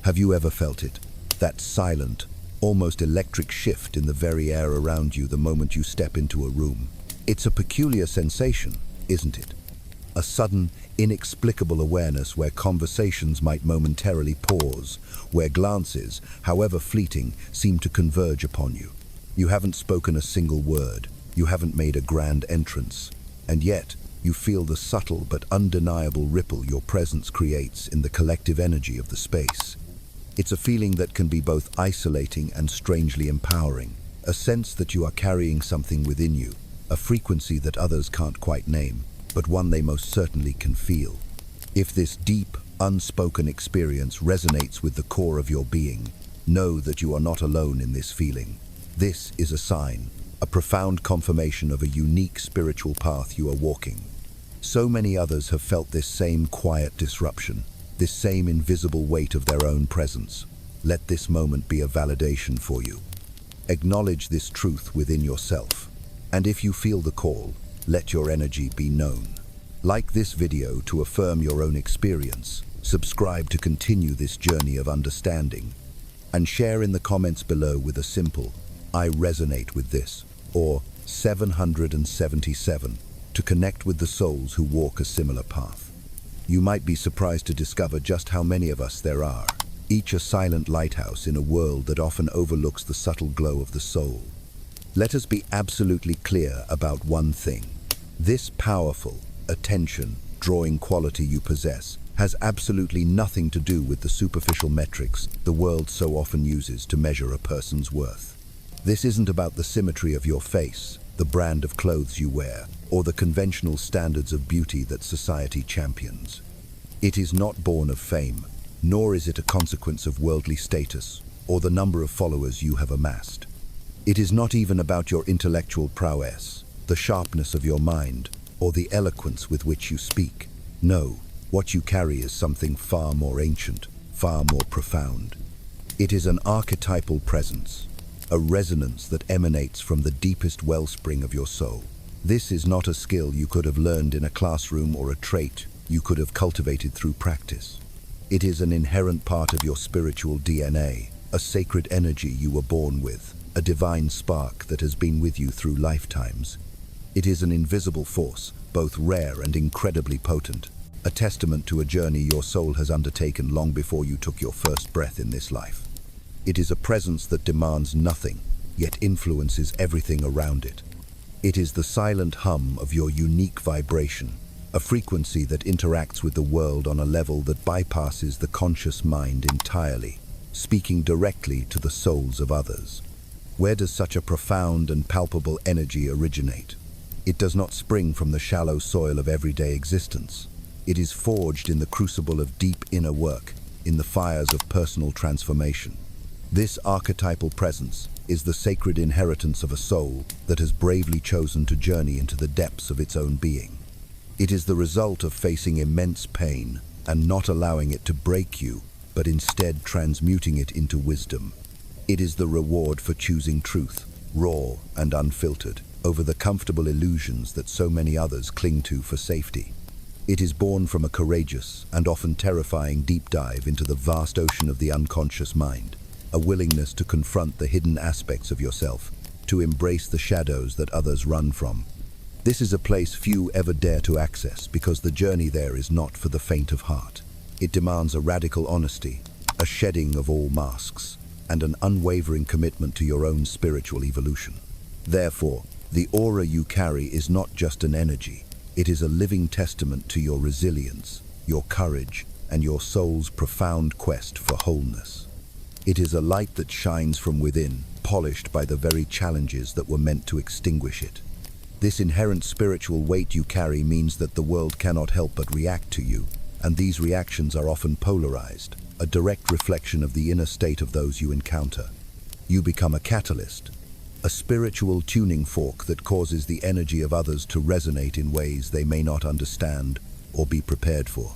Have you ever felt it? That silent, almost electric shift in the very air around you the moment you step into a room. It's a peculiar sensation, isn't it? A sudden, inexplicable awareness where conversations might momentarily pause, where glances, however fleeting, seem to converge upon you. You haven't spoken a single word, you haven't made a grand entrance, and yet you feel the subtle but undeniable ripple your presence creates in the collective energy of the space. It's a feeling that can be both isolating and strangely empowering, a sense that you are carrying something within you, a frequency that others can't quite name, but one they most certainly can feel. If this deep, unspoken experience resonates with the core of your being, know that you are not alone in this feeling. This is a sign, a profound confirmation of a unique spiritual path you are walking. So many others have felt this same quiet disruption, this same invisible weight of their own presence. Let this moment be a validation for you. Acknowledge this truth within yourself, and if you feel the call, let your energy be known. Like this video to affirm your own experience, subscribe to continue this journey of understanding, and share in the comments below with a simple, "I resonate with this," or 777, to connect with the souls who walk a similar path. You might be surprised to discover just how many of us there are, each a silent lighthouse in a world that often overlooks the subtle glow of the soul. Let us be absolutely clear about one thing. This powerful, attention-drawing quality you possess has absolutely nothing to do with the superficial metrics the world so often uses to measure a person's worth. This isn't about the symmetry of your face, the brand of clothes you wear, or the conventional standards of beauty that society champions. It is not born of fame, nor is it a consequence of worldly status or the number of followers you have amassed. It is not even about your intellectual prowess, the sharpness of your mind, or the eloquence with which you speak. No, what you carry is something far more ancient, far more profound. It is an archetypal presence, a resonance that emanates from the deepest wellspring of your soul. This is not a skill you could have learned in a classroom or a trait you could have cultivated through practice. It is an inherent part of your spiritual DNA, a sacred energy you were born with, a divine spark that has been with you through lifetimes. It is an invisible force, both rare and incredibly potent, a testament to a journey your soul has undertaken long before you took your first breath in this life. It is a presence that demands nothing, yet influences everything around it. It is the silent hum of your unique vibration, a frequency that interacts with the world on a level that bypasses the conscious mind entirely, speaking directly to the souls of others. Where does such a profound and palpable energy originate? It does not spring from the shallow soil of everyday existence. It is forged in the crucible of deep inner work, in the fires of personal transformation. This archetypal presence is the sacred inheritance of a soul that has bravely chosen to journey into the depths of its own being. It is the result of facing immense pain and not allowing it to break you, but instead transmuting it into wisdom. It is the reward for choosing truth, raw and unfiltered, over the comfortable illusions that so many others cling to for safety. It is born from a courageous and often terrifying deep dive into the vast ocean of the unconscious mind, a willingness to confront the hidden aspects of yourself, to embrace the shadows that others run from. This is a place few ever dare to access because the journey there is not for the faint of heart. It demands a radical honesty, a shedding of all masks, and an unwavering commitment to your own spiritual evolution. Therefore, the aura you carry is not just an energy, it is a living testament to your resilience, your courage, and your soul's profound quest for wholeness. It is a light that shines from within, polished by the very challenges that were meant to extinguish it. This inherent spiritual weight you carry means that the world cannot help but react to you, and these reactions are often polarized, a direct reflection of the inner state of those you encounter. You become a catalyst, a spiritual tuning fork that causes the energy of others to resonate in ways they may not understand or be prepared for.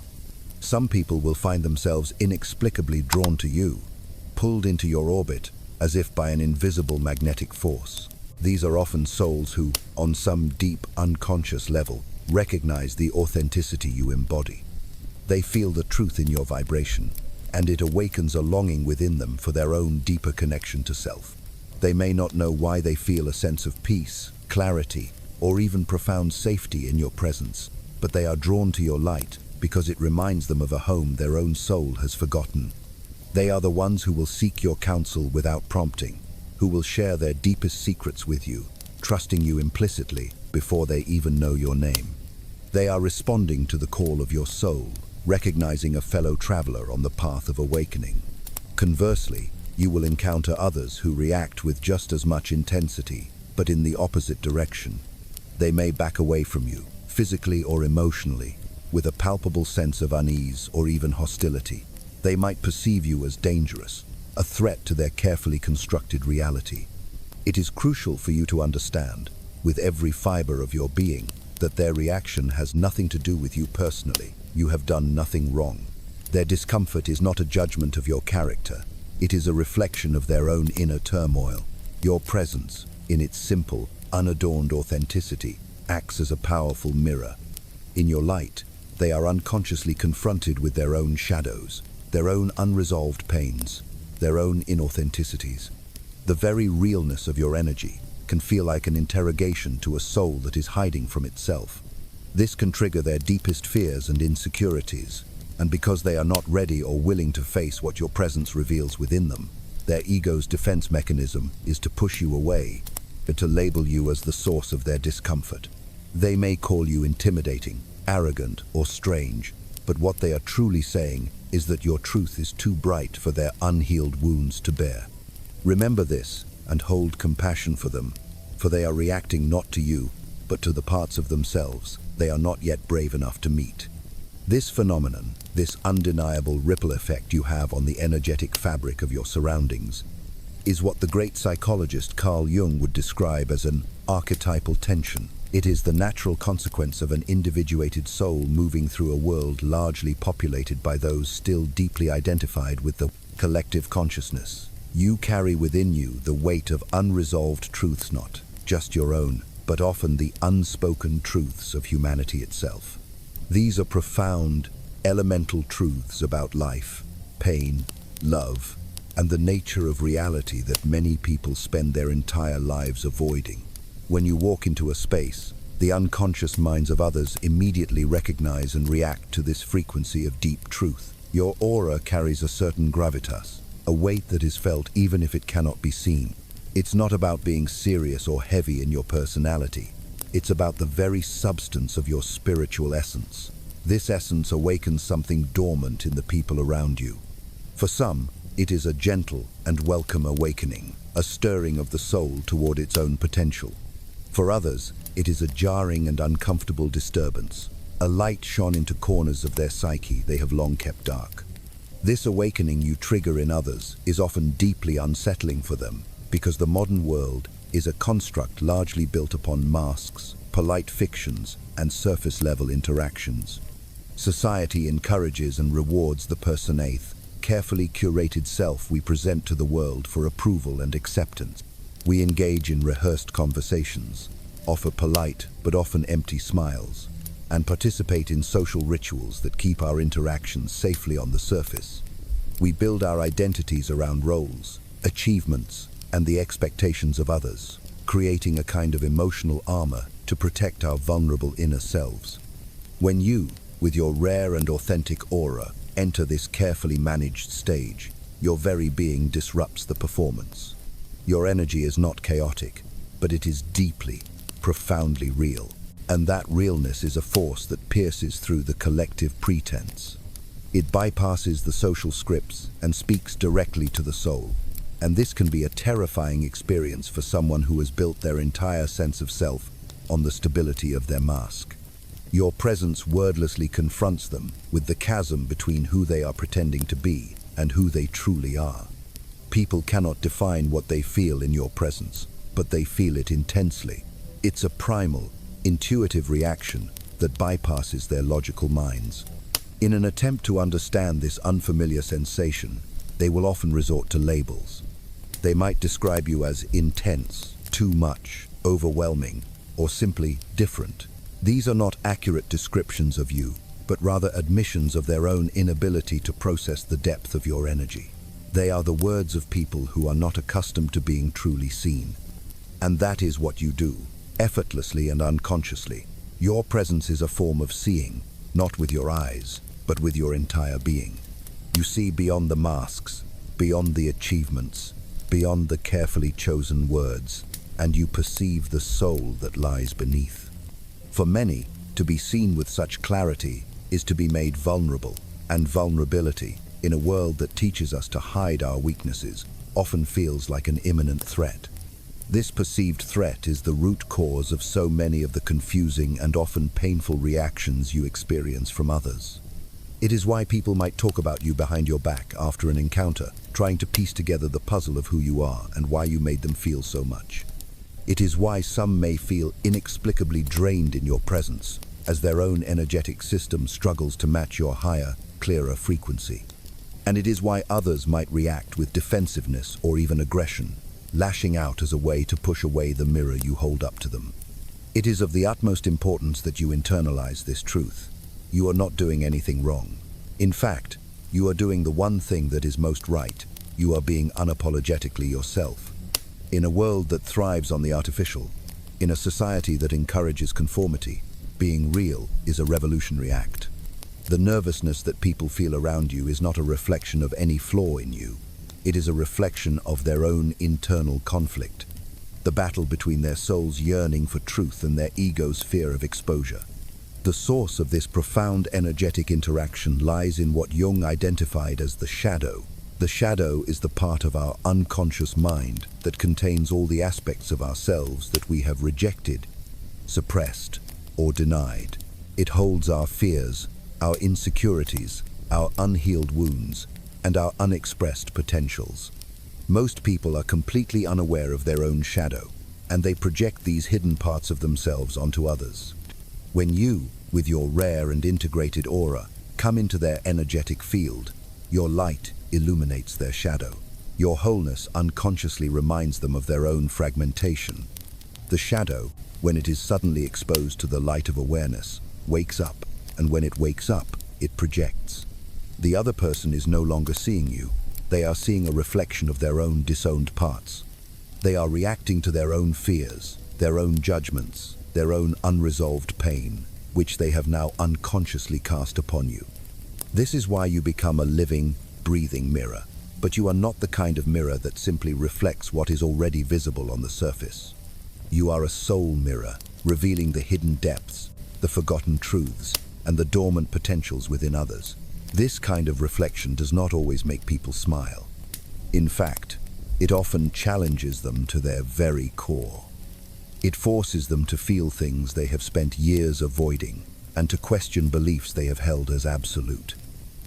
Some people will find themselves inexplicably drawn to you, pulled into your orbit as if by an invisible magnetic force. These are often souls who, on some deep, unconscious level, recognize the authenticity you embody. They feel the truth in your vibration, and it awakens a longing within them for their own deeper connection to self. They may not know why they feel a sense of peace, clarity, or even profound safety in your presence, but they are drawn to your light because it reminds them of a home their own soul has forgotten. They are the ones who will seek your counsel without prompting, who will share their deepest secrets with you, trusting you implicitly before they even know your name. They are responding to the call of your soul, recognizing a fellow traveler on the path of awakening. Conversely, you will encounter others who react with just as much intensity, but in the opposite direction. They may back away from you, physically or emotionally, with a palpable sense of unease or even hostility. They might perceive you as dangerous, a threat to their carefully constructed reality. It is crucial for you to understand, with every fiber of your being, that their reaction has nothing to do with you personally. You have done nothing wrong. Their discomfort is not a judgment of your character. It is a reflection of their own inner turmoil. Your presence, in its simple, unadorned authenticity, acts as a powerful mirror. In your light, they are unconsciously confronted with their own shadows, their own unresolved pains, their own inauthenticities. The very realness of your energy can feel like an interrogation to a soul that is hiding from itself. This can trigger their deepest fears and insecurities, and because they are not ready or willing to face what your presence reveals within them, their ego's defense mechanism is to push you away and to label you as the source of their discomfort. They may call you intimidating, arrogant, or strange, but what they are truly saying is that your truth is too bright for their unhealed wounds to bear. Remember this and hold compassion for them, for they are reacting not to you, but to the parts of themselves they are not yet brave enough to meet. This phenomenon, this undeniable ripple effect you have on the energetic fabric of your surroundings, is what the great psychologist Carl Jung would describe as an archetypal tension. It is the natural consequence of an individuated soul moving through a world largely populated by those still deeply identified with the collective consciousness. You carry within you the weight of unresolved truths, not just your own, but often the unspoken truths of humanity itself. These are profound, elemental truths about life, pain, love, and the nature of reality that many people spend their entire lives avoiding. When you walk into a space, the unconscious minds of others immediately recognize and react to this frequency of deep truth. Your aura carries a certain gravitas, a weight that is felt even if it cannot be seen. It's not about being serious or heavy in your personality. It's about the very substance of your spiritual essence. This essence awakens something dormant in the people around you. For some, it is a gentle and welcome awakening, a stirring of the soul toward its own potential. For others, it is a jarring and uncomfortable disturbance, a light shone into corners of their psyche they have long kept dark. This awakening you trigger in others is often deeply unsettling for them, because the modern world is a construct largely built upon masks, polite fictions, and surface-level interactions. Society encourages and rewards the personate, carefully curated self we present to the world for approval and acceptance. We engage in rehearsed conversations, offer polite but often empty smiles, and participate in social rituals that keep our interactions safely on the surface. We build our identities around roles, achievements, and the expectations of others, creating a kind of emotional armor to protect our vulnerable inner selves. When you, with your rare and authentic aura, enter this carefully managed stage, your very being disrupts the performance. Your energy is not chaotic, but it is deeply, profoundly real. And that realness is a force that pierces through the collective pretense. It bypasses the social scripts and speaks directly to the soul. And this can be a terrifying experience for someone who has built their entire sense of self on the stability of their mask. Your presence wordlessly confronts them with the chasm between who they are pretending to be and who they truly are. People cannot define what they feel in your presence, but they feel it intensely. It's a primal, intuitive reaction that bypasses their logical minds. In an attempt to understand this unfamiliar sensation, they will often resort to labels. They might describe you as intense, too much, overwhelming, or simply different. These are not accurate descriptions of you, but rather admissions of their own inability to process the depth of your energy. They are the words of people who are not accustomed to being truly seen. And that is what you do, effortlessly and unconsciously. Your presence is a form of seeing, not with your eyes, but with your entire being. You see beyond the masks, beyond the achievements, beyond the carefully chosen words, and you perceive the soul that lies beneath. For many, to be seen with such clarity is to be made vulnerable, and vulnerability, in a world that teaches us to hide our weaknesses, often feels like an imminent threat. This perceived threat is the root cause of so many of the confusing and often painful reactions you experience from others. It is why people might talk about you behind your back after an encounter, trying to piece together the puzzle of who you are and why you made them feel so much. It is why some may feel inexplicably drained in your presence, as their own energetic system struggles to match your higher, clearer frequency. And it is why others might react with defensiveness or even aggression, lashing out as a way to push away the mirror you hold up to them. It is of the utmost importance that you internalize this truth. You are not doing anything wrong. In fact, you are doing the one thing that is most right. You are being unapologetically yourself. In a world that thrives on the artificial, in a society that encourages conformity, being real is a revolutionary act. The nervousness that people feel around you is not a reflection of any flaw in you. It is a reflection of their own internal conflict, the battle between their soul's yearning for truth and their ego's fear of exposure. The source of this profound energetic interaction lies in what Jung identified as the shadow. The shadow is the part of our unconscious mind that contains all the aspects of ourselves that we have rejected, suppressed, or denied. It holds our fears, our insecurities, our unhealed wounds, and our unexpressed potentials. Most people are completely unaware of their own shadow, and they project these hidden parts of themselves onto others. When you, with your rare and integrated aura, come into their energetic field, your light illuminates their shadow. Your wholeness unconsciously reminds them of their own fragmentation. The shadow, when it is suddenly exposed to the light of awareness, wakes up, and when it wakes up, it projects. The other person is no longer seeing you. They are seeing a reflection of their own disowned parts. They are reacting to their own fears, their own judgments, their own unresolved pain, which they have now unconsciously cast upon you. This is why you become a living, breathing mirror, but you are not the kind of mirror that simply reflects what is already visible on the surface. You are a soul mirror, revealing the hidden depths, the forgotten truths, and the dormant potentials within others. This kind of reflection does not always make people smile. In fact, it often challenges them to their very core. It forces them to feel things they have spent years avoiding and to question beliefs they have held as absolute.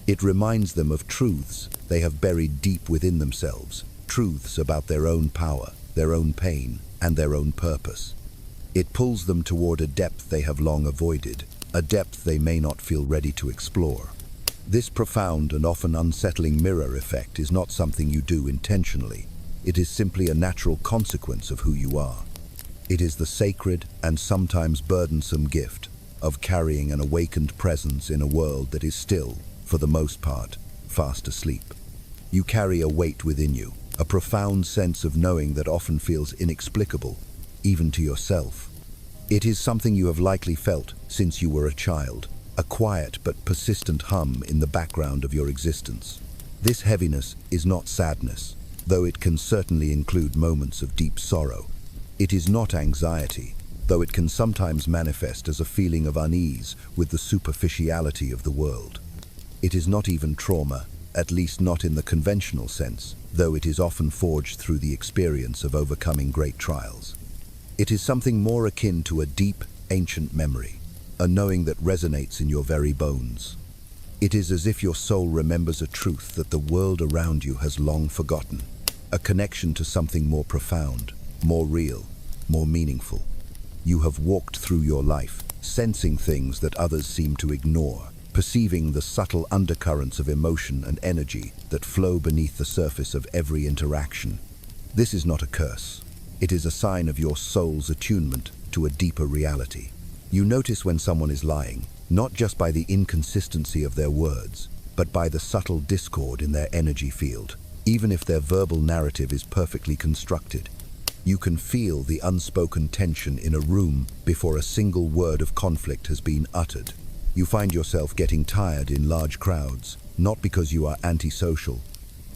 It reminds them of truths they have buried deep within themselves, truths about their own power, their own pain, and their own purpose. It pulls them toward a depth they have long avoided, a depth they may not feel ready to explore. This profound and often unsettling mirror effect is not something you do intentionally. It is simply a natural consequence of who you are. It is the sacred and sometimes burdensome gift of carrying an awakened presence in a world that is still, for the most part, fast asleep. You carry a weight within you, a profound sense of knowing that often feels inexplicable, even to yourself. It is something you have likely felt since you were a child, a quiet but persistent hum in the background of your existence. This heaviness is not sadness, though it can certainly include moments of deep sorrow. It is not anxiety, though it can sometimes manifest as a feeling of unease with the superficiality of the world. It is not even trauma, at least not in the conventional sense, though it is often forged through the experience of overcoming great trials. It is something more akin to a deep, ancient memory, a knowing that resonates in your very bones. It is as if your soul remembers a truth that the world around you has long forgotten, a connection to something more profound, more real, more meaningful. You have walked through your life, sensing things that others seem to ignore, perceiving the subtle undercurrents of emotion and energy that flow beneath the surface of every interaction. This is not a curse. It is a sign of your soul's attunement to a deeper reality. You notice when someone is lying, not just by the inconsistency of their words, but by the subtle discord in their energy field. Even if their verbal narrative is perfectly constructed, you can feel the unspoken tension in a room before a single word of conflict has been uttered. You find yourself getting tired in large crowds, not because you are antisocial,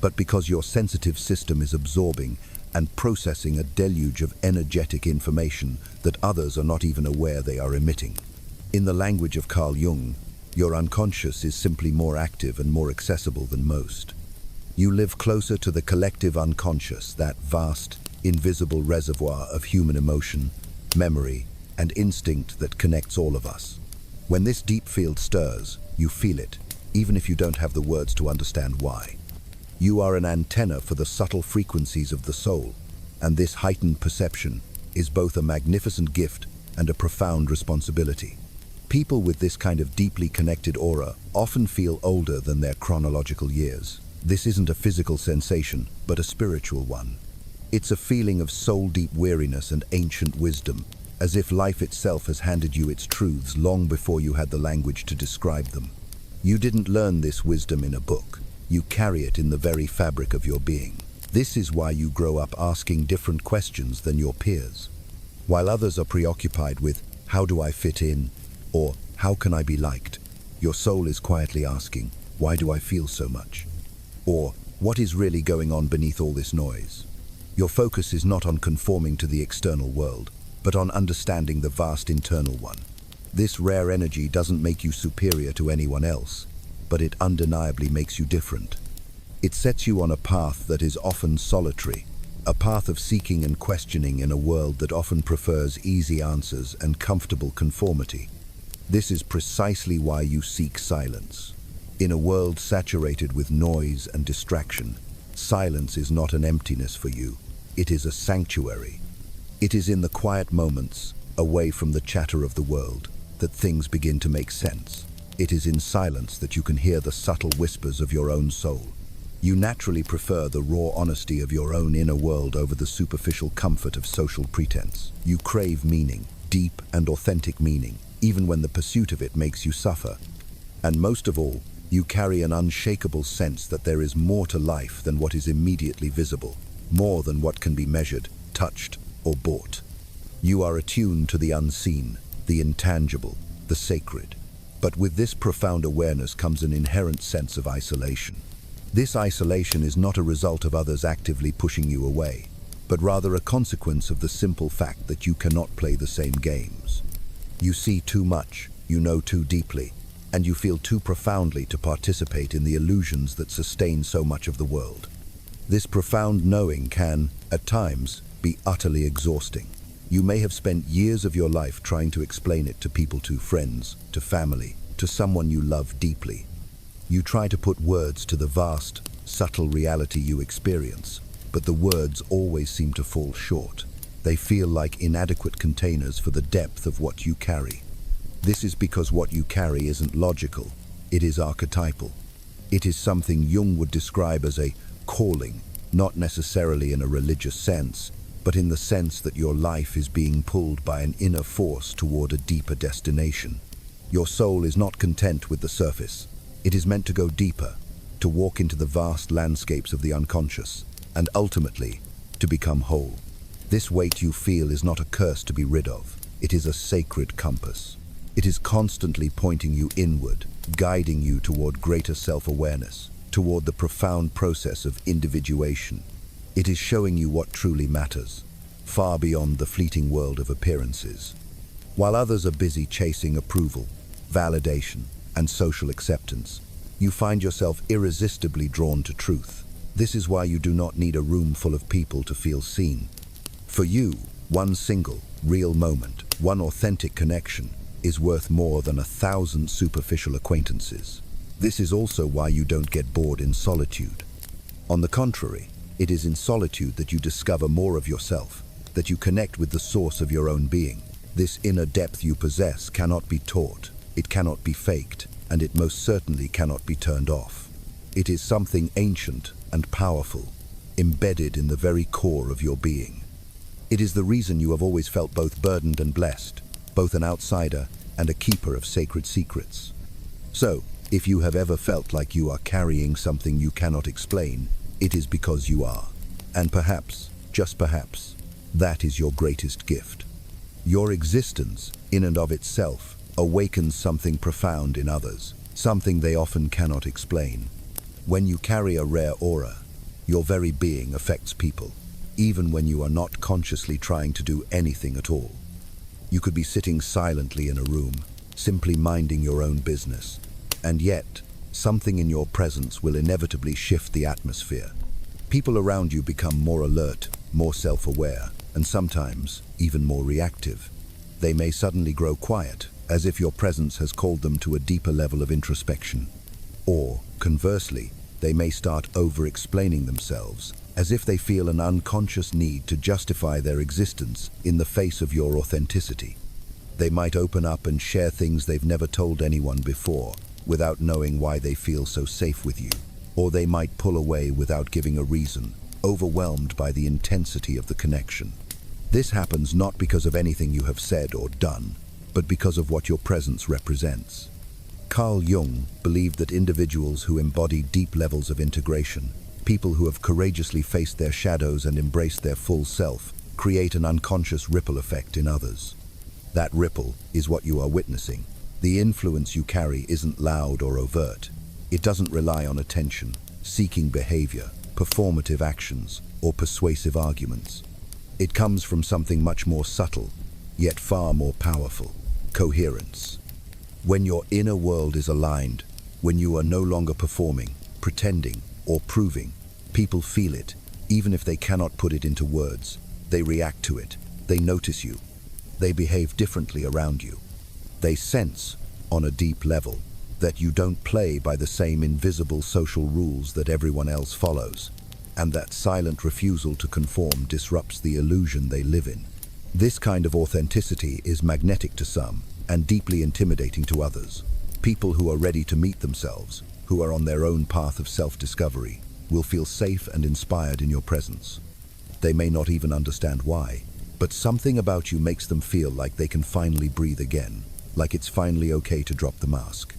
but because your sensitive system is absorbing and processing a deluge of energetic information that others are not even aware they are emitting. In the language of Carl Jung, your unconscious is simply more active and more accessible than most. You live closer to the collective unconscious, that vast, invisible reservoir of human emotion, memory, and instinct that connects all of us. When this deep field stirs, you feel it, even if you don't have the words to understand why. You are an antenna for the subtle frequencies of the soul, and this heightened perception is both a magnificent gift and a profound responsibility. People with this kind of deeply connected aura often feel older than their chronological years. This isn't a physical sensation, but a spiritual one. It's a feeling of soul-deep weariness and ancient wisdom, as if life itself has handed you its truths long before you had the language to describe them. You didn't learn this wisdom in a book. You carry it in the very fabric of your being. This is why you grow up asking different questions than your peers. While others are preoccupied with, how do I fit in? Or, how can I be liked? Your soul is quietly asking, why do I feel so much? Or, what is really going on beneath all this noise? Your focus is not on conforming to the external world, but on understanding the vast internal one. This rare energy doesn't make you superior to anyone else, but it undeniably makes you different. It sets you on a path that is often solitary, a path of seeking and questioning in a world that often prefers easy answers and comfortable conformity. This is precisely why you seek silence. In a world saturated with noise and distraction, silence is not an emptiness for you. It is a sanctuary. It is in the quiet moments, away from the chatter of the world, that things begin to make sense. It is in silence that you can hear the subtle whispers of your own soul. You naturally prefer the raw honesty of your own inner world over the superficial comfort of social pretense. You crave meaning, deep and authentic meaning, even when the pursuit of it makes you suffer. And most of all, you carry an unshakable sense that there is more to life than what is immediately visible, more than what can be measured, touched, or bought. You are attuned to the unseen, the intangible, the sacred. But with this profound awareness comes an inherent sense of isolation. This isolation is not a result of others actively pushing you away, but rather a consequence of the simple fact that you cannot play the same games. You see too much, you know too deeply, and you feel too profoundly to participate in the illusions that sustain so much of the world. This profound knowing can, at times, be utterly exhausting. You may have spent years of your life trying to explain it to people, to friends, to family, to someone you love deeply. You try to put words to the vast, subtle reality you experience, but the words always seem to fall short. They feel like inadequate containers for the depth of what you carry. This is because what you carry isn't logical, it is archetypal. It is something Jung would describe as a calling, not necessarily in a religious sense, but in the sense that your life is being pulled by an inner force toward a deeper destination. Your soul is not content with the surface. It is meant to go deeper, to walk into the vast landscapes of the unconscious, and ultimately, to become whole. This weight you feel is not a curse to be rid of. It is a sacred compass. It is constantly pointing you inward, guiding you toward greater self-awareness, toward the profound process of individuation. It is showing you what truly matters, far beyond the fleeting world of appearances. While others are busy chasing approval, validation, and social acceptance, you find yourself irresistibly drawn to truth. This is why you do not need a room full of people to feel seen. For you, one single, real moment, one authentic connection, is worth more than 1,000 superficial acquaintances. This is also why you don't get bored in solitude. On the contrary, it is in solitude that you discover more of yourself, that you connect with the source of your own being. This inner depth you possess cannot be taught, it cannot be faked, and it most certainly cannot be turned off. It is something ancient and powerful, embedded in the very core of your being. It is the reason you have always felt both burdened and blessed, both an outsider and a keeper of sacred secrets. So, if you have ever felt like you are carrying something you cannot explain, it is because you are. And perhaps, just perhaps, that is your greatest gift. Your existence, in and of itself, awakens something profound in others, something they often cannot explain. When you carry a rare aura, your very being affects people, even when you are not consciously trying to do anything at all. You could be sitting silently in a room, simply minding your own business, and yet, something in your presence will inevitably shift the atmosphere. People around you become more alert, more self-aware, and sometimes even more reactive. They may suddenly grow quiet, as if your presence has called them to a deeper level of introspection. Or, conversely, they may start over-explaining themselves, as if they feel an unconscious need to justify their existence in the face of your authenticity. They might open up and share things they've never told anyone before, without knowing why they feel so safe with you. Or they might pull away without giving a reason, overwhelmed by the intensity of the connection. This happens not because of anything you have said or done, but because of what your presence represents. Carl Jung believed that individuals who embody deep levels of integration, people who have courageously faced their shadows and embraced their full self, create an unconscious ripple effect in others. That ripple is what you are witnessing. The influence you carry isn't loud or overt. It doesn't rely on attention, seeking behavior, performative actions, or persuasive arguments. It comes from something much more subtle, yet far more powerful: coherence. When your inner world is aligned, when you are no longer performing, pretending, or proving, people feel it, even if they cannot put it into words. They react to it. They notice you. They behave differently around you. They sense, on a deep level, that you don't play by the same invisible social rules that everyone else follows, and that silent refusal to conform disrupts the illusion they live in. This kind of authenticity is magnetic to some and deeply intimidating to others. People who are ready to meet themselves, who are on their own path of self-discovery, will feel safe and inspired in your presence. They may not even understand why, but something about you makes them feel like they can finally breathe again, like it's finally okay to drop the mask.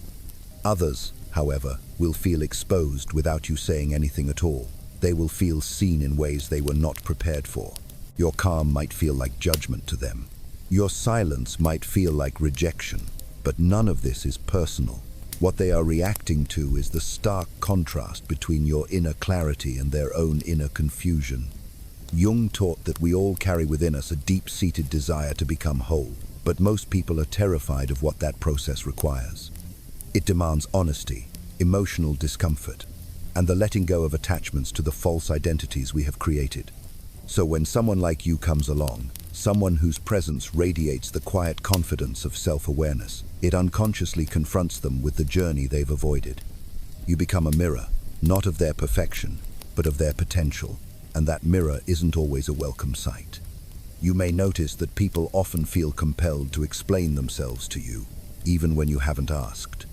Others, however, will feel exposed without you saying anything at all. They will feel seen in ways they were not prepared for. Your calm might feel like judgment to them. Your silence might feel like rejection, but none of this is personal. What they are reacting to is the stark contrast between your inner clarity and their own inner confusion. Jung taught that we all carry within us a deep-seated desire to become whole, but most people are terrified of what that process requires. It demands honesty, emotional discomfort, and the letting go of attachments to the false identities we have created. So when someone like you comes along, someone whose presence radiates the quiet confidence of self-awareness, it unconsciously confronts them with the journey they've avoided. You become a mirror, not of their perfection, but of their potential, and that mirror isn't always a welcome sight. You may notice that people often feel compelled to explain themselves to you, even when you haven't asked.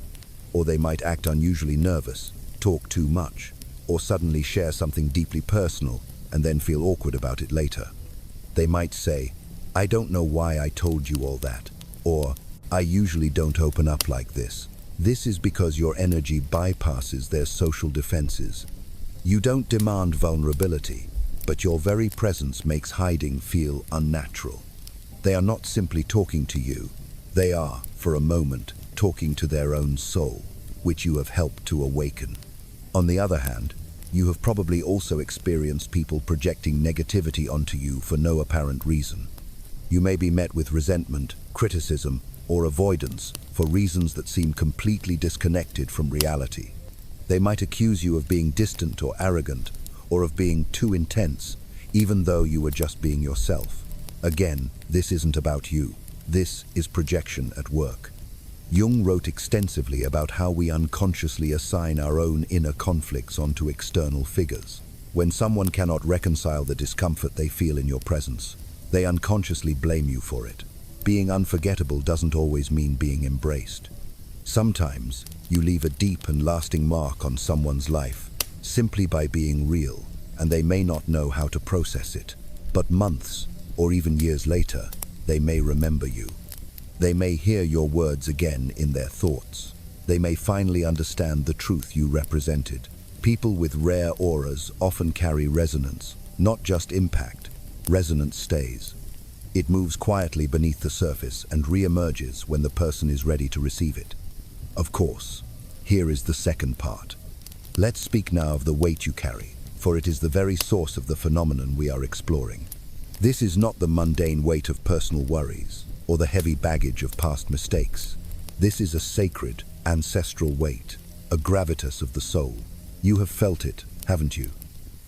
Or they might act unusually nervous, talk too much, or suddenly share something deeply personal and then feel awkward about it later. They might say, "I don't know why I told you all that," or "I usually don't open up like this." This is because your energy bypasses their social defenses. You don't demand vulnerability, but your very presence makes hiding feel unnatural. They are not simply talking to you. They are, for a moment, talking to their own soul, which you have helped to awaken. On the other hand, you have probably also experienced people projecting negativity onto you for no apparent reason. You may be met with resentment, criticism, or avoidance for reasons that seem completely disconnected from reality. They might accuse you of being distant or arrogant, or of being too intense, even though you were just being yourself. Again, this isn't about you. This is projection at work. Jung wrote extensively about how we unconsciously assign our own inner conflicts onto external figures. When someone cannot reconcile the discomfort they feel in your presence, they unconsciously blame you for it. Being unforgettable doesn't always mean being embraced. Sometimes, you leave a deep and lasting mark on someone's life simply by being real, and they may not know how to process it. But months, or even years later, they may remember you. They may hear your words again in their thoughts. They may finally understand the truth you represented. People with rare auras often carry resonance, not just impact. Resonance stays. It moves quietly beneath the surface and re-emerges when the person is ready to receive it. Of course, here is the second part. Let's speak now of the weight you carry, for it is the very source of the phenomenon we are exploring. This is not the mundane weight of personal worries, or the heavy baggage of past mistakes. This is a sacred, ancestral weight, a gravitas of the soul. You have felt it, haven't you?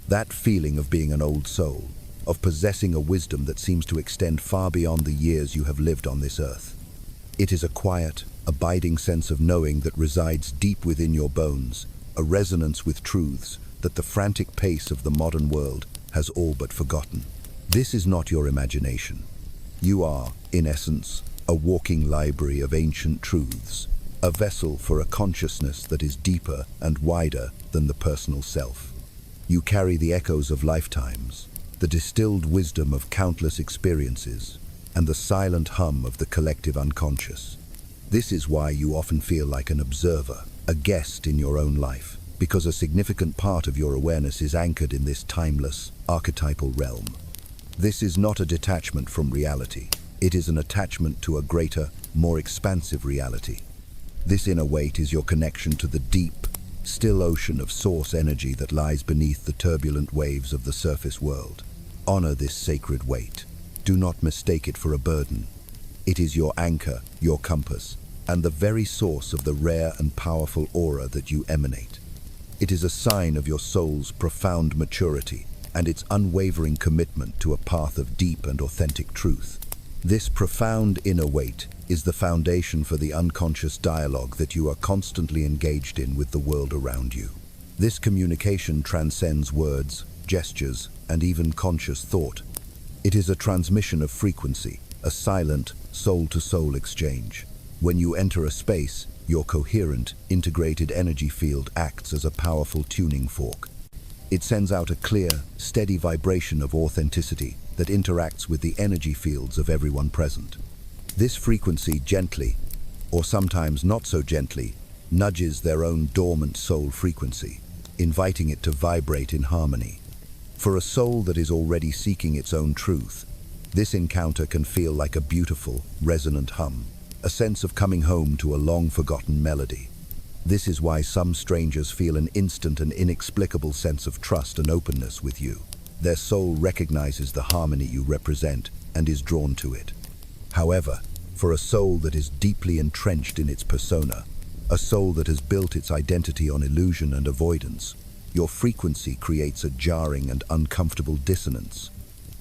That feeling of being an old soul, of possessing a wisdom that seems to extend far beyond the years you have lived on this earth. It is a quiet, abiding sense of knowing that resides deep within your bones, a resonance with truths that the frantic pace of the modern world has all but forgotten. This is not your imagination. You are, in essence, a walking library of ancient truths, a vessel for a consciousness that is deeper and wider than the personal self. You carry the echoes of lifetimes, the distilled wisdom of countless experiences, and the silent hum of the collective unconscious. This is why you often feel like an observer, a guest in your own life, because a significant part of your awareness is anchored in this timeless, archetypal realm. This is not a detachment from reality. It is an attachment to a greater, more expansive reality. This inner weight is your connection to the deep, still ocean of source energy that lies beneath the turbulent waves of the surface world. Honor this sacred weight. Do not mistake it for a burden. It is your anchor, your compass, and the very source of the rare and powerful aura that you emanate. It is a sign of your soul's profound maturity and its unwavering commitment to a path of deep and authentic truth. This profound inner weight is the foundation for the unconscious dialogue that you are constantly engaged in with the world around you. This communication transcends words, gestures, and even conscious thought. It is a transmission of frequency, a silent, soul-to-soul exchange. When you enter a space, your coherent, integrated energy field acts as a powerful tuning fork. It sends out a clear, steady vibration of authenticity that interacts with the energy fields of everyone present. This frequency gently, or sometimes not so gently, nudges their own dormant soul frequency, inviting it to vibrate in harmony. For a soul that is already seeking its own truth, this encounter can feel like a beautiful, resonant hum, a sense of coming home to a long-forgotten melody. This is why some strangers feel an instant and inexplicable sense of trust and openness with you. Their soul recognizes the harmony you represent and is drawn to it. However, for a soul that is deeply entrenched in its persona, a soul that has built its identity on illusion and avoidance, your frequency creates a jarring and uncomfortable dissonance.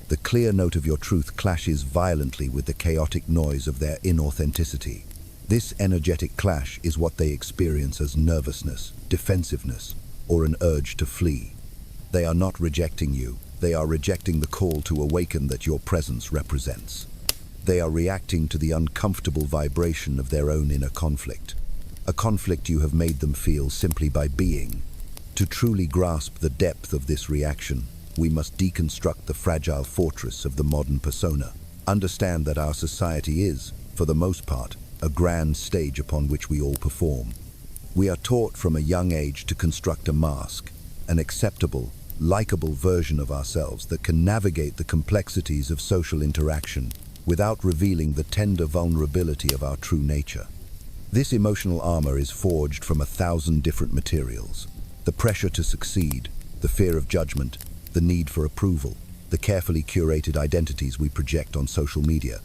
The clear note of your truth clashes violently with the chaotic noise of their inauthenticity. This energetic clash is what they experience as nervousness, defensiveness, or an urge to flee. They are not rejecting you, they are rejecting the call to awaken that your presence represents. They are reacting to the uncomfortable vibration of their own inner conflict, a conflict you have made them feel simply by being. To truly grasp the depth of this reaction, we must deconstruct the fragile fortress of the modern persona. Understand that our society is, for the most part, a grand stage upon which we all perform. We are taught from a young age to construct a mask, an acceptable, likable version of ourselves that can navigate the complexities of social interaction without revealing the tender vulnerability of our true nature. This emotional armor is forged from 1,000 different materials. The pressure to succeed, the fear of judgment, the need for approval, the carefully curated identities we project on social media.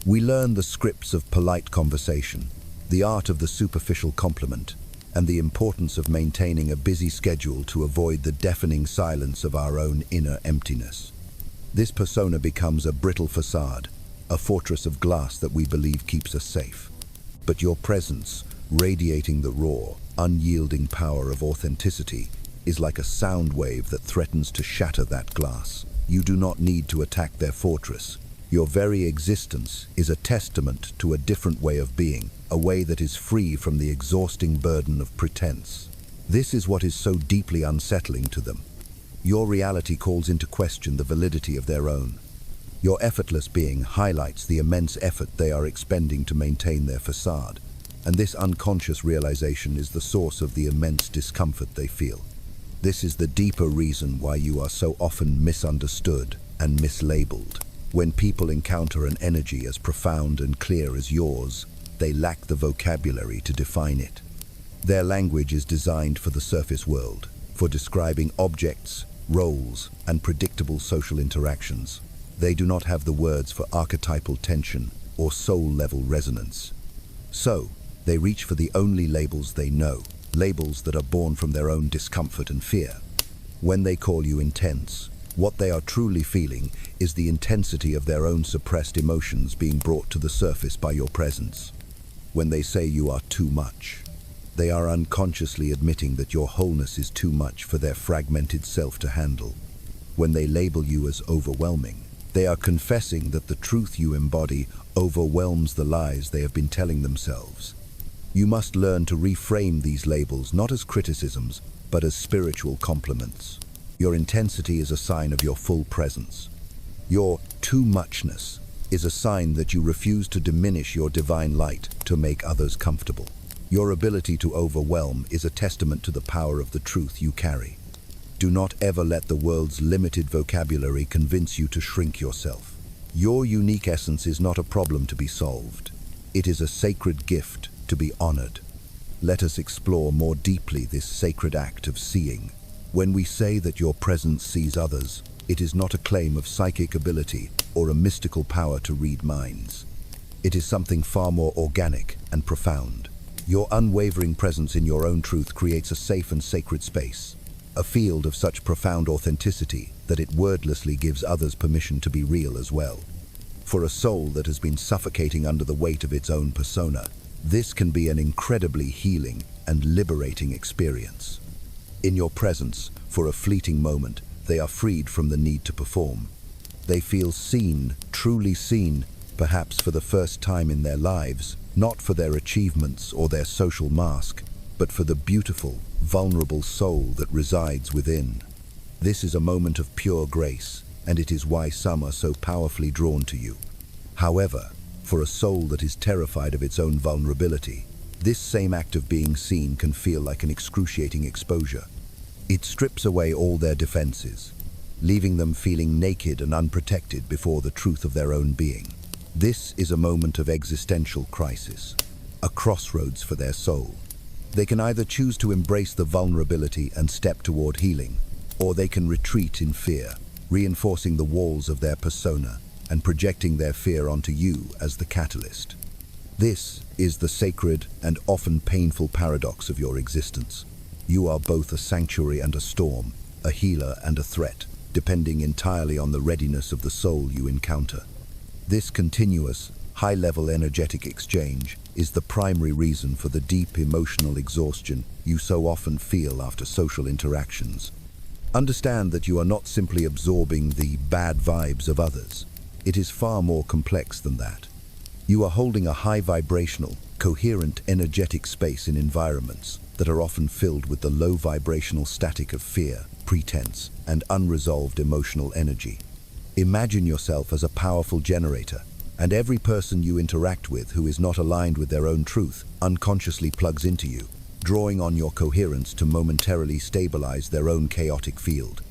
We learn the scripts of polite conversation, the art of the superficial compliment, and the importance of maintaining a busy schedule to avoid the deafening silence of our own inner emptiness. This persona becomes a brittle facade, a fortress of glass that we believe keeps us safe. But your presence, radiating the raw, unyielding power of authenticity, is like a sound wave that threatens to shatter that glass. You do not need to attack their fortress. Your very existence is a testament to a different way of being, a way that is free from the exhausting burden of pretense. This is what is so deeply unsettling to them. Your reality calls into question the validity of their own. Your effortless being highlights the immense effort they are expending to maintain their facade, and this unconscious realization is the source of the immense discomfort they feel. This is the deeper reason why you are so often misunderstood and mislabeled. When people encounter an energy as profound and clear as yours, they lack the vocabulary to define it. Their language is designed for the surface world, for describing objects, roles, and predictable social interactions. They do not have the words for archetypal tension or soul-level resonance. So, they reach for the only labels they know, labels that are born from their own discomfort and fear. When they call you intense, what they are truly feeling is the intensity of their own suppressed emotions being brought to the surface by your presence. When they say you are too much, they are unconsciously admitting that your wholeness is too much for their fragmented self to handle. When they label you as overwhelming, they are confessing that the truth you embody overwhelms the lies they have been telling themselves. You must learn to reframe these labels not as criticisms, but as spiritual compliments. Your intensity is a sign of your full presence. Your too muchness is a sign that you refuse to diminish your divine light to make others comfortable. Your ability to overwhelm is a testament to the power of the truth you carry. Do not ever let the world's limited vocabulary convince you to shrink yourself. Your unique essence is not a problem to be solved. It is a sacred gift to be honored. Let us explore more deeply this sacred act of seeing. When we say that your presence sees others, it is not a claim of psychic ability or a mystical power to read minds. It is something far more organic and profound. Your unwavering presence in your own truth creates a safe and sacred space, a field of such profound authenticity that it wordlessly gives others permission to be real as well. For a soul that has been suffocating under the weight of its own persona, this can be an incredibly healing and liberating experience. In your presence, for a fleeting moment, they are freed from the need to perform. They feel seen, truly seen, perhaps for the first time in their lives, not for their achievements or their social mask, but for the beautiful, vulnerable soul that resides within. This is a moment of pure grace, and it is why some are so powerfully drawn to you. However, for a soul that is terrified of its own vulnerability, this same act of being seen can feel like an excruciating exposure. It strips away all their defenses, leaving them feeling naked and unprotected before the truth of their own being. This is a moment of existential crisis, a crossroads for their soul. They can either choose to embrace the vulnerability and step toward healing, or they can retreat in fear, reinforcing the walls of their persona and projecting their fear onto you as the catalyst. This is the sacred and often painful paradox of your existence. You are both a sanctuary and a storm, a healer and a threat, depending entirely on the readiness of the soul you encounter. This continuous, high-level energetic exchange is the primary reason for the deep emotional exhaustion you so often feel after social interactions. Understand that you are not simply absorbing the bad vibes of others. It is far more complex than that. You are holding a high-vibrational, coherent, energetic space in environments that are often filled with the low-vibrational static of fear, pretense, and unresolved emotional energy. Imagine yourself as a powerful generator, and every person you interact with who is not aligned with their own truth unconsciously plugs into you, drawing on your coherence to momentarily stabilize their own chaotic field.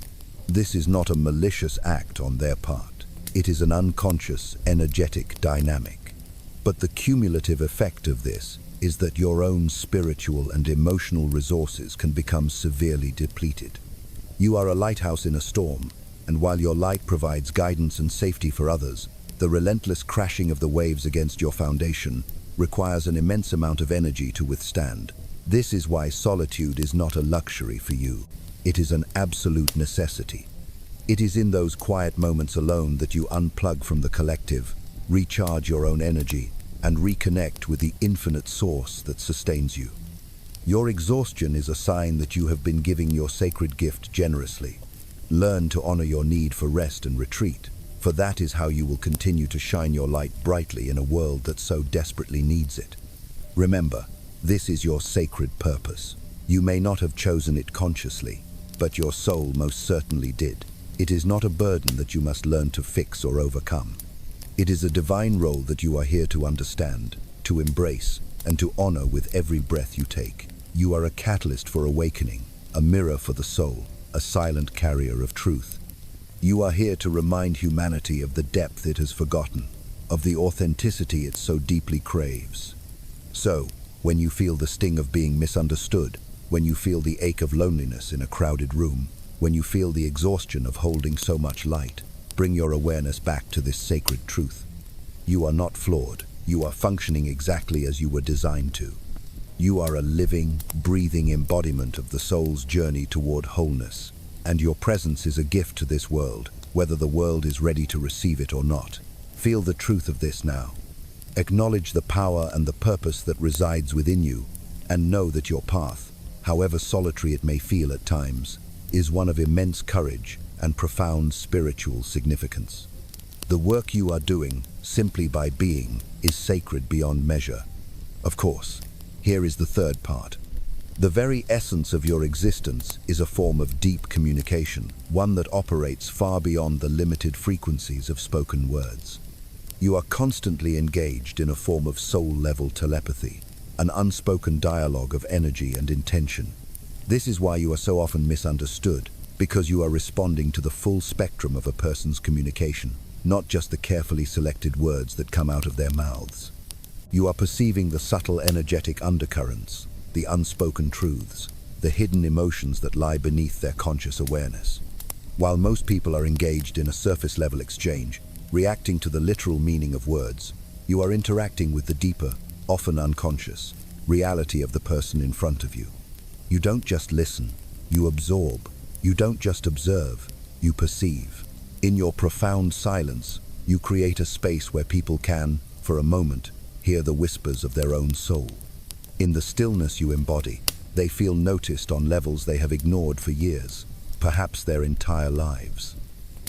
This is not a malicious act on their part. It is an unconscious, energetic dynamic. But the cumulative effect of this is that your own spiritual and emotional resources can become severely depleted. You are a lighthouse in a storm, and while your light provides guidance and safety for others, the relentless crashing of the waves against your foundation requires an immense amount of energy to withstand. This is why solitude is not a luxury for you. It is an absolute necessity. It is in those quiet moments alone that you unplug from the collective, recharge your own energy, and reconnect with the infinite source that sustains you. Your exhaustion is a sign that you have been giving your sacred gift generously. Learn to honor your need for rest and retreat, for that is how you will continue to shine your light brightly in a world that so desperately needs it. Remember, this is your sacred purpose. You may not have chosen it consciously, but your soul most certainly did. It is not a burden that you must learn to fix or overcome. It is a divine role that you are here to understand, to embrace, and to honor with every breath you take. You are a catalyst for awakening, a mirror for the soul, a silent carrier of truth. You are here to remind humanity of the depth it has forgotten, of the authenticity it so deeply craves. So, when you feel the sting of being misunderstood, when you feel the ache of loneliness in a crowded room, when you feel the exhaustion of holding so much light, bring your awareness back to this sacred truth. You are not flawed. You are functioning exactly as you were designed to. You are a living, breathing embodiment of the soul's journey toward wholeness, and your presence is a gift to this world, whether the world is ready to receive it or not. Feel the truth of this now. Acknowledge the power and the purpose that resides within you, and know that your path, however solitary it may feel at times, is one of immense courage and profound spiritual significance. The work you are doing, simply by being, is sacred beyond measure. Of course, here is the third part. The very essence of your existence is a form of deep communication, one that operates far beyond the limited frequencies of spoken words. You are constantly engaged in a form of soul-level telepathy, an unspoken dialogue of energy and intention. This is why you are so often misunderstood, because you are responding to the full spectrum of a person's communication, not just the carefully selected words that come out of their mouths. You are perceiving the subtle energetic undercurrents, the unspoken truths, the hidden emotions that lie beneath their conscious awareness. While most people are engaged in a surface-level exchange, reacting to the literal meaning of words, you are interacting with the deeper, often unconscious, reality of the person in front of you. You don't just listen, you absorb. You don't just observe, you perceive. In your profound silence, you create a space where people can, for a moment, hear the whispers of their own soul. In the stillness you embody, they feel noticed on levels they have ignored for years, perhaps their entire lives.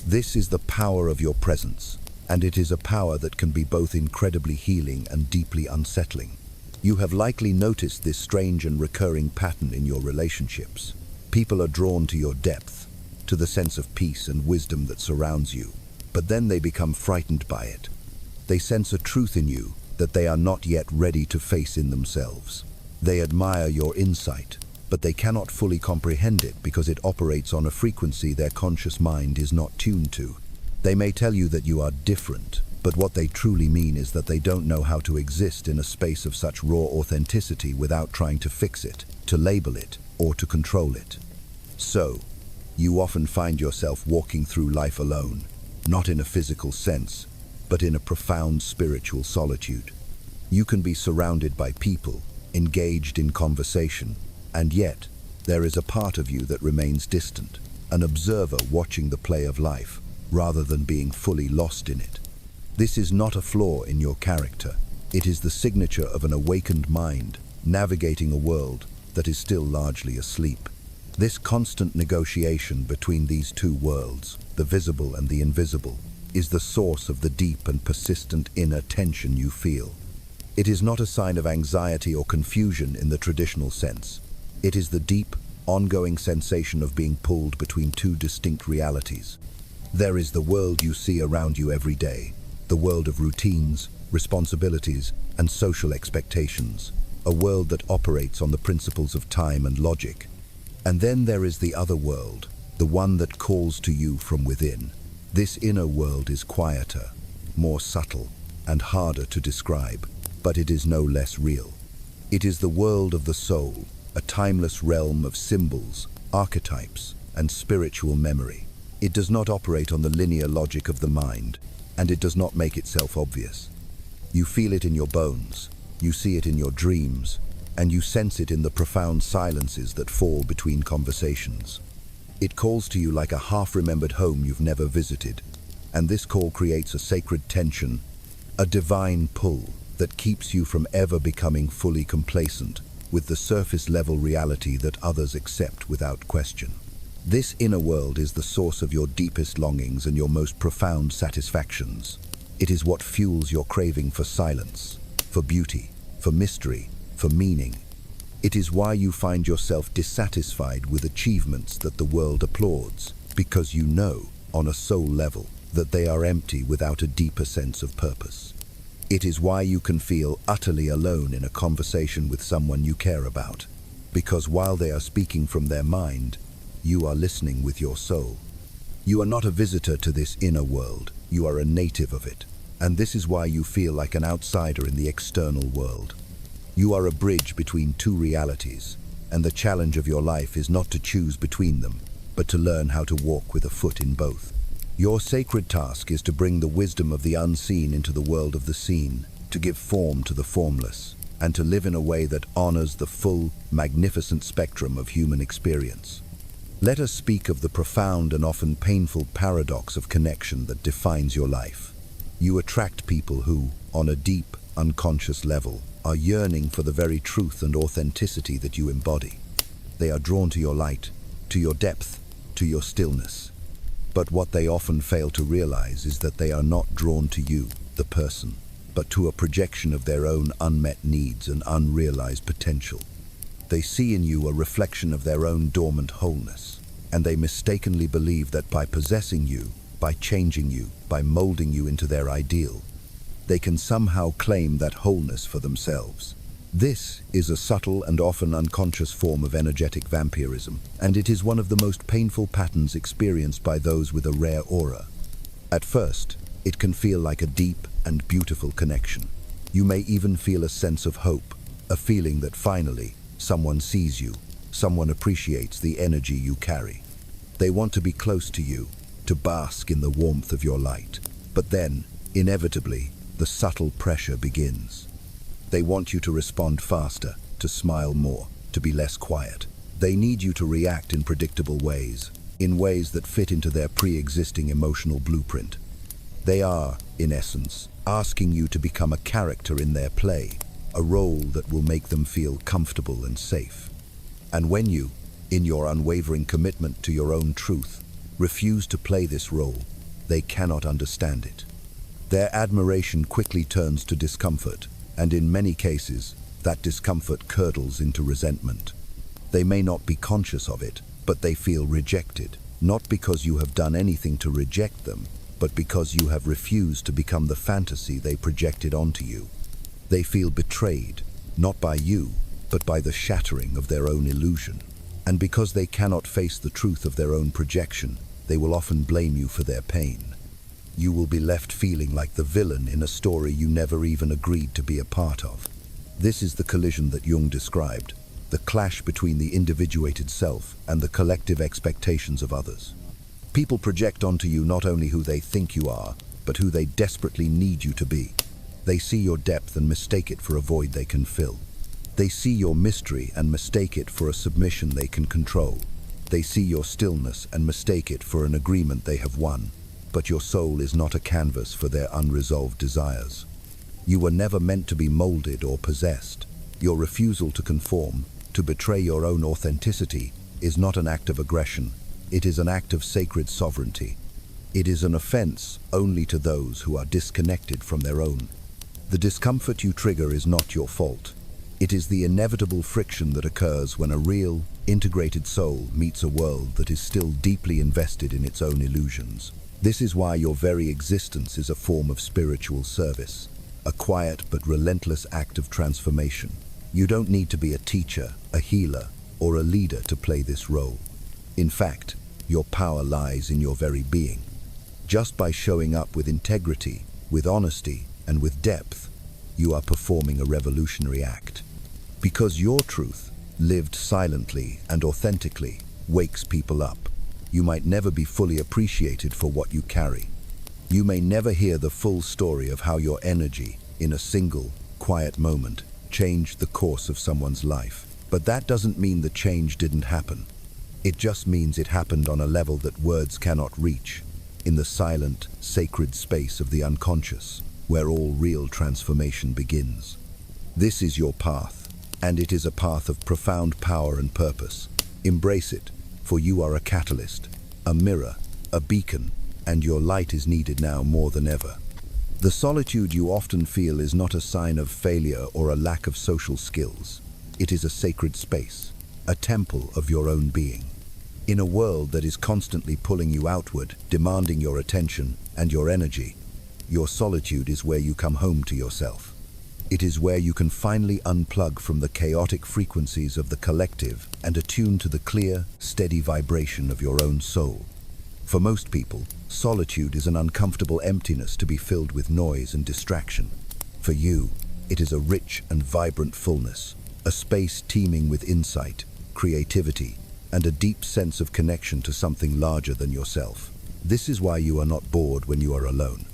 This is the power of your presence, and it is a power that can be both incredibly healing and deeply unsettling. You have likely noticed this strange and recurring pattern in your relationships. People are drawn to your depth, to the sense of peace and wisdom that surrounds you, but then they become frightened by it. They sense a truth in you that they are not yet ready to face in themselves. They admire your insight, but they cannot fully comprehend it because it operates on a frequency their conscious mind is not tuned to. They may tell you that you are different, but what they truly mean is that they don't know how to exist in a space of such raw authenticity without trying to fix it, to label it, or to control it. So, you often find yourself walking through life alone, not in a physical sense, but in a profound spiritual solitude. You can be surrounded by people, engaged in conversation, and yet there is a part of you that remains distant, an observer watching the play of life, rather than being fully lost in it. This is not a flaw in your character. It is the signature of an awakened mind, navigating a world that is still largely asleep. This constant negotiation between these two worlds, the visible and the invisible, is the source of the deep and persistent inner tension you feel. It is not a sign of anxiety or confusion in the traditional sense. It is the deep, ongoing sensation of being pulled between two distinct realities. There is the world you see around you every day, the world of routines, responsibilities, and social expectations, a world that operates on the principles of time and logic. And then there is the other world, the one that calls to you from within. This inner world is quieter, more subtle, and harder to describe, but it is no less real. It is the world of the soul, a timeless realm of symbols, archetypes, and spiritual memory. It does not operate on the linear logic of the mind, and it does not make itself obvious. You feel it in your bones, you see it in your dreams, and you sense it in the profound silences that fall between conversations. It calls to you like a half-remembered home you've never visited, and this call creates a sacred tension, a divine pull that keeps you from ever becoming fully complacent with the surface-level reality that others accept without question. This inner world is the source of your deepest longings and your most profound satisfactions. It is what fuels your craving for silence, for beauty, for mystery, for meaning. It is why you find yourself dissatisfied with achievements that the world applauds, because you know on a soul level, that they are empty without a deeper sense of purpose. It is why you can feel utterly alone in a conversation with someone you care about, because while they are speaking from their mind, you are listening with your soul. You are not a visitor to this inner world, you are a native of it, and this is why you feel like an outsider in the external world. You are a bridge between two realities, and the challenge of your life is not to choose between them, but to learn how to walk with a foot in both. Your sacred task is to bring the wisdom of the unseen into the world of the seen, to give form to the formless, and to live in a way that honors the full, magnificent spectrum of human experience. Let us speak of the profound and often painful paradox of connection that defines your life. You attract people who, on a deep, unconscious level, are yearning for the very truth and authenticity that you embody. They are drawn to your light, to your depth, to your stillness. But what they often fail to realize is that they are not drawn to you, the person, but to a projection of their own unmet needs and unrealized potential. They see in you a reflection of their own dormant wholeness, and they mistakenly believe that by possessing you, by changing you, by molding you into their ideal, they can somehow claim that wholeness for themselves. This is a subtle and often unconscious form of energetic vampirism, and it is one of the most painful patterns experienced by those with a rare aura. At first, it can feel like a deep and beautiful connection. You may even feel a sense of hope, a feeling that finally, someone sees you, someone appreciates the energy you carry. They want to be close to you, to bask in the warmth of your light. But then, inevitably, the subtle pressure begins. They want you to respond faster, to smile more, to be less quiet. They need you to react in predictable ways, in ways that fit into their pre-existing emotional blueprint. They are, in essence, asking you to become a character in their play, a role that will make them feel comfortable and safe. And when you, in your unwavering commitment to your own truth, refuse to play this role, they cannot understand it. Their admiration quickly turns to discomfort, and in many cases, that discomfort curdles into resentment. They may not be conscious of it, but they feel rejected, not because you have done anything to reject them, but because you have refused to become the fantasy they projected onto you. They feel betrayed, not by you, but by the shattering of their own illusion. And because they cannot face the truth of their own projection, they will often blame you for their pain. You will be left feeling like the villain in a story you never even agreed to be a part of. This is the collision that Jung described, the clash between the individuated self and the collective expectations of others. People project onto you not only who they think you are, but who they desperately need you to be. They see your depth and mistake it for a void they can fill. They see your mystery and mistake it for a submission they can control. They see your stillness and mistake it for an agreement they have won. But your soul is not a canvas for their unresolved desires. You were never meant to be molded or possessed. Your refusal to conform, to betray your own authenticity, is not an act of aggression. It is an act of sacred sovereignty. It is an offense only to those who are disconnected from their own. The discomfort you trigger is not your fault. It is the inevitable friction that occurs when a real, integrated soul meets a world that is still deeply invested in its own illusions. This is why your very existence is a form of spiritual service, a quiet but relentless act of transformation. You don't need to be a teacher, a healer, or a leader to play this role. In fact, your power lies in your very being. Just by showing up with integrity, with honesty, and with depth, you are performing a revolutionary act. Because your truth, lived silently and authentically, wakes people up. You might never be fully appreciated for what you carry. You may never hear the full story of how your energy, in a single, quiet moment, changed the course of someone's life. But that doesn't mean the change didn't happen. It just means it happened on a level that words cannot reach, in the silent, sacred space of the unconscious, where all real transformation begins. This is your path, and it is a path of profound power and purpose. Embrace it, for you are a catalyst, a mirror, a beacon, and your light is needed now more than ever. The solitude you often feel is not a sign of failure or a lack of social skills. It is a sacred space, a temple of your own being. In a world that is constantly pulling you outward, demanding your attention and your energy, your solitude is where you come home to yourself. It is where you can finally unplug from the chaotic frequencies of the collective and attune to the clear, steady vibration of your own soul. For most people, solitude is an uncomfortable emptiness to be filled with noise and distraction. For you, it is a rich and vibrant fullness, a space teeming with insight, creativity, and a deep sense of connection to something larger than yourself. This is why you are not bored when you are alone.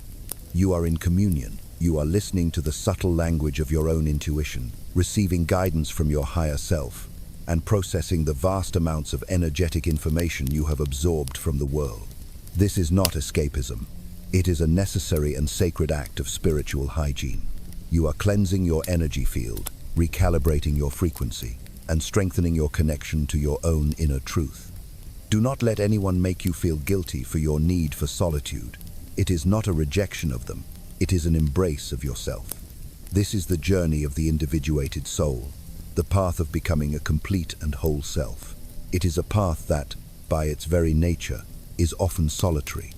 You are in communion. You are listening to the subtle language of your own intuition, receiving guidance from your higher self, and processing the vast amounts of energetic information you have absorbed from the world. This is not escapism. It is a necessary and sacred act of spiritual hygiene. You are cleansing your energy field, recalibrating your frequency, and strengthening your connection to your own inner truth. Do not let anyone make you feel guilty for your need for solitude. It is not a rejection of them. It is an embrace of yourself. This is the journey of the individuated soul, the path of becoming a complete and whole self. It is a path that, by its very nature, is often solitary.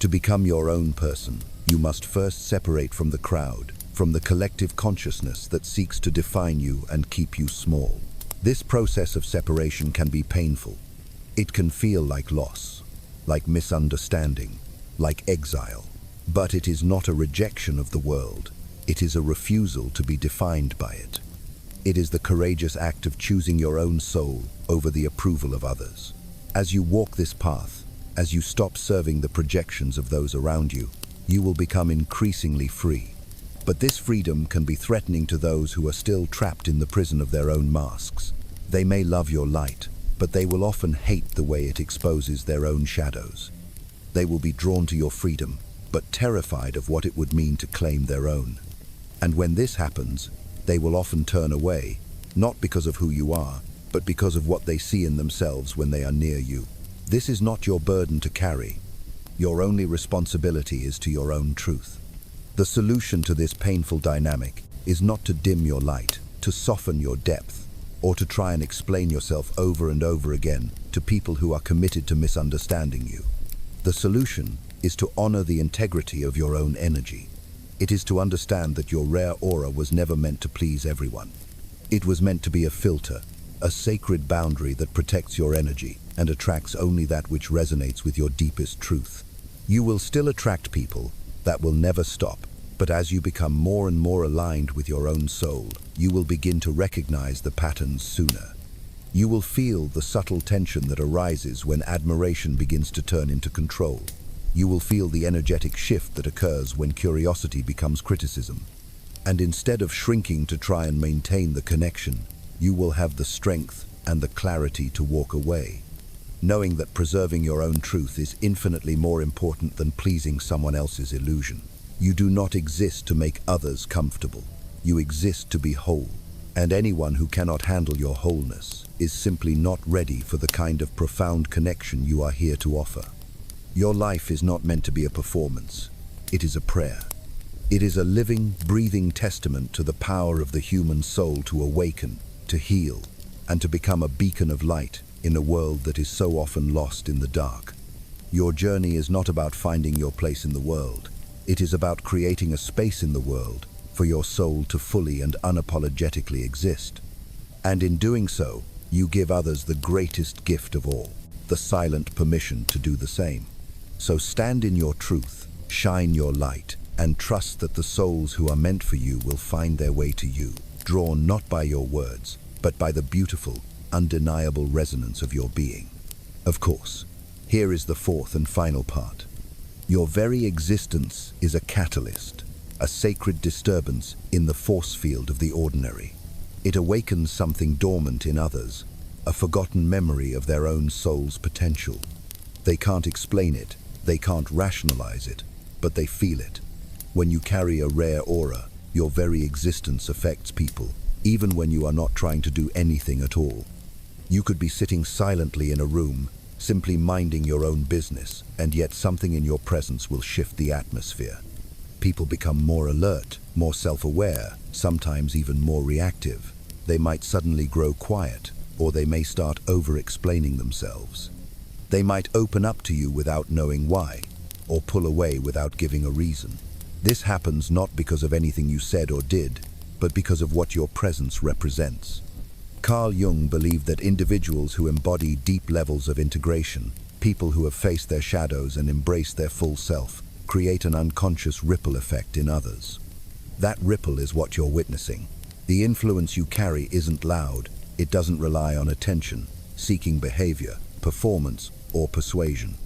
To become your own person, you must first separate from the crowd, from the collective consciousness that seeks to define you and keep you small. This process of separation can be painful. It can feel like loss, like misunderstanding, like exile. But it is not a rejection of the world. It is a refusal to be defined by it. It is the courageous act of choosing your own soul over the approval of others. As you walk this path, as you stop serving the projections of those around you, you will become increasingly free. But this freedom can be threatening to those who are still trapped in the prison of their own masks. They may love your light, but they will often hate the way it exposes their own shadows. They will be drawn to your freedom, but terrified of what it would mean to claim their own. And when this happens, they will often turn away, not because of who you are, but because of what they see in themselves when they are near you. This is not your burden to carry. Your only responsibility is to your own truth. The solution to this painful dynamic is not to dim your light, to soften your depth, or to try and explain yourself over and over again to people who are committed to misunderstanding you. The solution is to honor the integrity of your own energy. It is to understand that your rare aura was never meant to please everyone. It was meant to be a filter, a sacred boundary that protects your energy and attracts only that which resonates with your deepest truth. You will still attract people. That will never stop. But as you become more and more aligned with your own soul, you will begin to recognize the patterns sooner. You will feel the subtle tension that arises when admiration begins to turn into control. You will feel the energetic shift that occurs when curiosity becomes criticism. And instead of shrinking to try and maintain the connection, you will have the strength and the clarity to walk away, knowing that preserving your own truth is infinitely more important than pleasing someone else's illusion. You do not exist to make others comfortable. You exist to be whole. And anyone who cannot handle your wholeness is simply not ready for the kind of profound connection you are here to offer. Your life is not meant to be a performance. It is a prayer. It is a living, breathing testament to the power of the human soul to awaken, to heal, and to become a beacon of light in a world that is so often lost in the dark. Your journey is not about finding your place in the world. It is about creating a space in the world for your soul to fully and unapologetically exist. And in doing so, you give others the greatest gift of all, the silent permission to do the same. So stand in your truth, shine your light, and trust that the souls who are meant for you will find their way to you, drawn not by your words, but by the beautiful, undeniable resonance of your being. Of course, here is the fourth and final part. Your very existence is a catalyst, a sacred disturbance in the force field of the ordinary. It awakens something dormant in others, a forgotten memory of their own soul's potential. They can't explain it, they can't rationalize it, but they feel it. When you carry a rare aura, your very existence affects people, even when you are not trying to do anything at all. You could be sitting silently in a room, simply minding your own business, and yet something in your presence will shift the atmosphere. People become more alert, more self-aware, sometimes even more reactive. They might suddenly grow quiet, or they may start over-explaining themselves. They might open up to you without knowing why, or pull away without giving a reason. This happens not because of anything you said or did, but because of what your presence represents. Carl Jung believed that individuals who embody deep levels of integration, people who have faced their shadows and embraced their full self, create an unconscious ripple effect in others. That ripple is what you're witnessing. The influence you carry isn't loud. It doesn't rely on attention, seeking behavior, performance, or persuasion.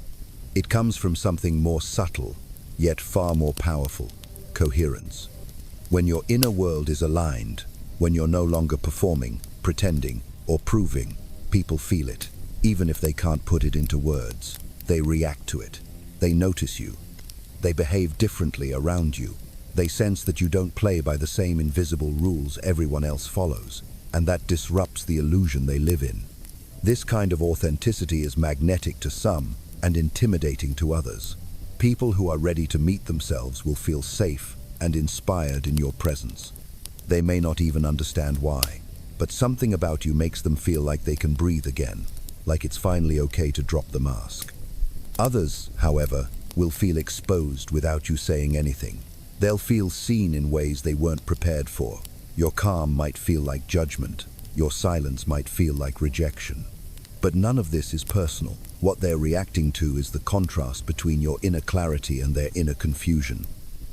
It comes from something more subtle, yet far more powerful: coherence. When your inner world is aligned, when you're no longer performing, pretending, or proving, people feel it. Even if they can't put it into words, they react to it. They notice you. They behave differently around you. They sense that you don't play by the same invisible rules everyone else follows, and that disrupts the illusion they live in. This kind of authenticity is magnetic to some and intimidating to others. People who are ready to meet themselves will feel safe and inspired in your presence. They may not even understand why, but something about you makes them feel like they can breathe again, like it's finally okay to drop the mask. Others, however, will feel exposed without you saying anything. They'll feel seen in ways they weren't prepared for. Your calm might feel like judgment. Your silence might feel like rejection. But none of this is personal. What they're reacting to is the contrast between your inner clarity and their inner confusion.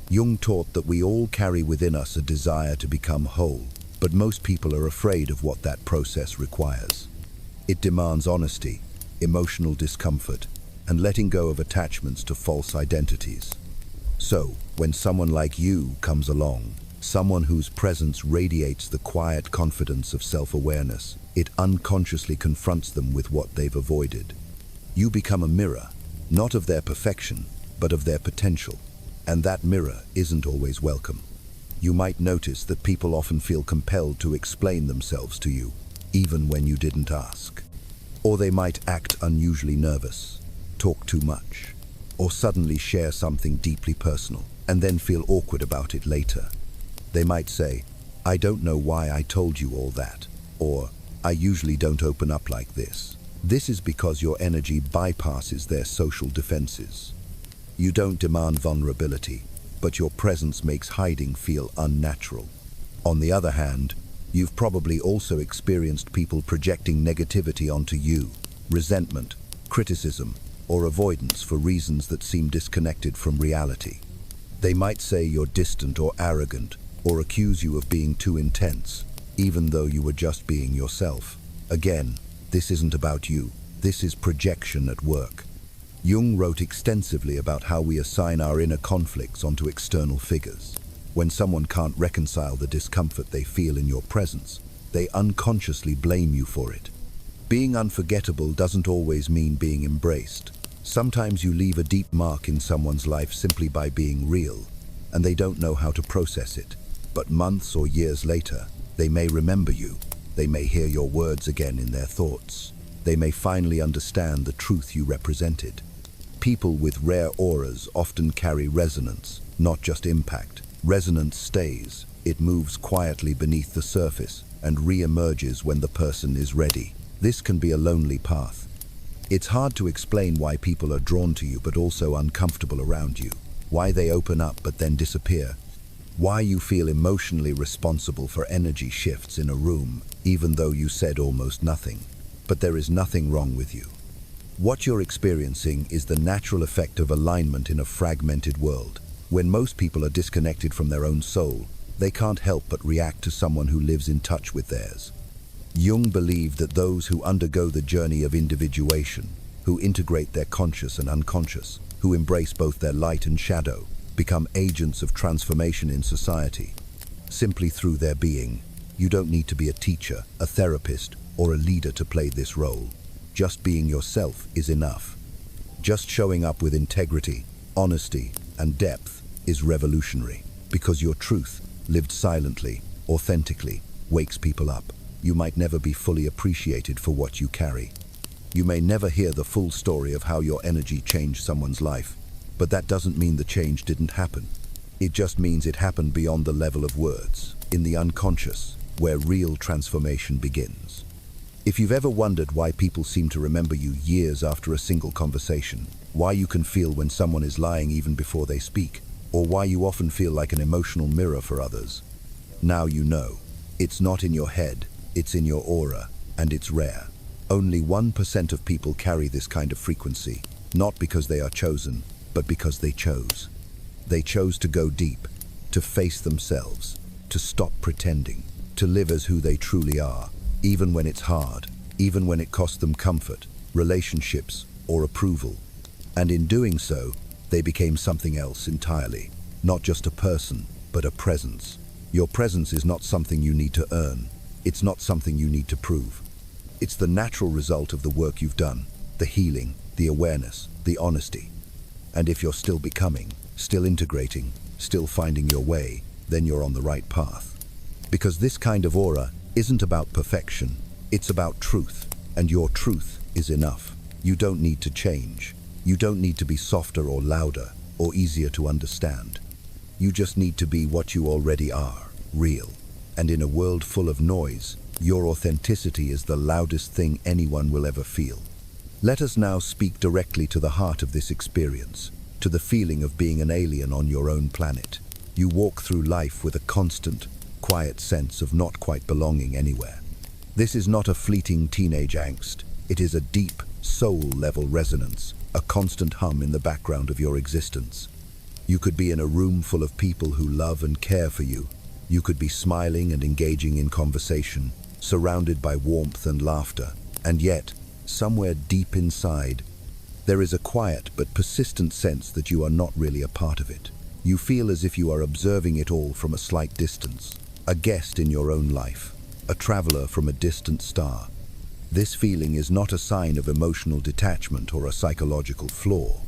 Jung taught that we all carry within us a desire to become whole, but most people are afraid of what that process requires. It demands honesty, emotional discomfort, and letting go of attachments to false identities. So, when someone like you comes along, someone whose presence radiates the quiet confidence of self-awareness, it unconsciously confronts them with what they've avoided. You become a mirror, not of their perfection, but of their potential. And that mirror isn't always welcome. You might notice that people often feel compelled to explain themselves to you, even when you didn't ask. Or they might act unusually nervous, talk too much, or suddenly share something deeply personal, and then feel awkward about it later. They might say, "I don't know why I told you all that," or "I usually don't open up like this." This is because your energy bypasses their social defenses. You don't demand vulnerability, but your presence makes hiding feel unnatural. On the other hand, you've probably also experienced people projecting negativity onto you, resentment, criticism, or avoidance for reasons that seem disconnected from reality. They might say you're distant or arrogant, or accuse you of being too intense, even though you were just being yourself. Again, this isn't about you. This is projection at work. Jung wrote extensively about how we assign our inner conflicts onto external figures. When someone can't reconcile the discomfort they feel in your presence, they unconsciously blame you for it. Being unforgettable doesn't always mean being embraced. Sometimes you leave a deep mark in someone's life simply by being real, and they don't know how to process it. But months or years later, they may remember you. They may hear your words again in their thoughts. They may finally understand the truth you represented. People with rare auras often carry resonance, not just impact. Resonance stays. It moves quietly beneath the surface and re-emerges when the person is ready. This can be a lonely path. It's hard to explain why people are drawn to you but also uncomfortable around you. Why they open up but then disappear. Why you feel emotionally responsible for energy shifts in a room, even though you said almost nothing. But there is nothing wrong with you. What you're experiencing is the natural effect of alignment in a fragmented world. When most people are disconnected from their own soul, they can't help but react to someone who lives in touch with theirs. Jung believed that those who undergo the journey of individuation, who integrate their conscious and unconscious, who embrace both their light and shadow, become agents of transformation in society. Simply through their being. You don't need to be a teacher, a therapist, or a leader to play this role. Just being yourself is enough. Just showing up with integrity, honesty, and depth is revolutionary, because your truth, lived silently, authentically, wakes people up. You might never be fully appreciated for what you carry. You may never hear the full story of how your energy changed someone's life, but that doesn't mean the change didn't happen. It just means it happened beyond the level of words, in the unconscious, where real transformation begins. If you've ever wondered why people seem to remember you years after a single conversation, why you can feel when someone is lying even before they speak, or why you often feel like an emotional mirror for others, now you know. It's not in your head, it's in your aura, and it's rare. Only 1% of people carry this kind of frequency, not because they are chosen, but because they chose. They chose to go deep, to face themselves, to stop pretending, to live as who they truly are, even when it's hard, even when it costs them comfort, relationships, or approval. And in doing so, they became something else entirely, not just a person, but a presence. Your presence is not something you need to earn. It's not something you need to prove. It's the natural result of the work you've done, the healing, the awareness, the honesty. And if you're still becoming, still integrating, still finding your way, then you're on the right path. Because this kind of aura isn't about perfection, it's about truth, and your truth is enough. You don't need to change. You don't need to be softer or louder or easier to understand. You just need to be what you already are, real. And in a world full of noise, your authenticity is the loudest thing anyone will ever feel. Let us now speak directly to the heart of this experience, to the feeling of being an alien on your own planet. You walk through life with a constant, quiet sense of not quite belonging anywhere. This is not a fleeting teenage angst. It is a deep, soul-level resonance, a constant hum in the background of your existence. You could be in a room full of people who love and care for you. You could be smiling and engaging in conversation, surrounded by warmth and laughter. And yet, somewhere deep inside, there is a quiet but persistent sense that you are not really a part of it. You feel as if you are observing it all from a slight distance, a guest in your own life, a traveler from a distant star. This feeling is not a sign of emotional detachment or a psychological flaw.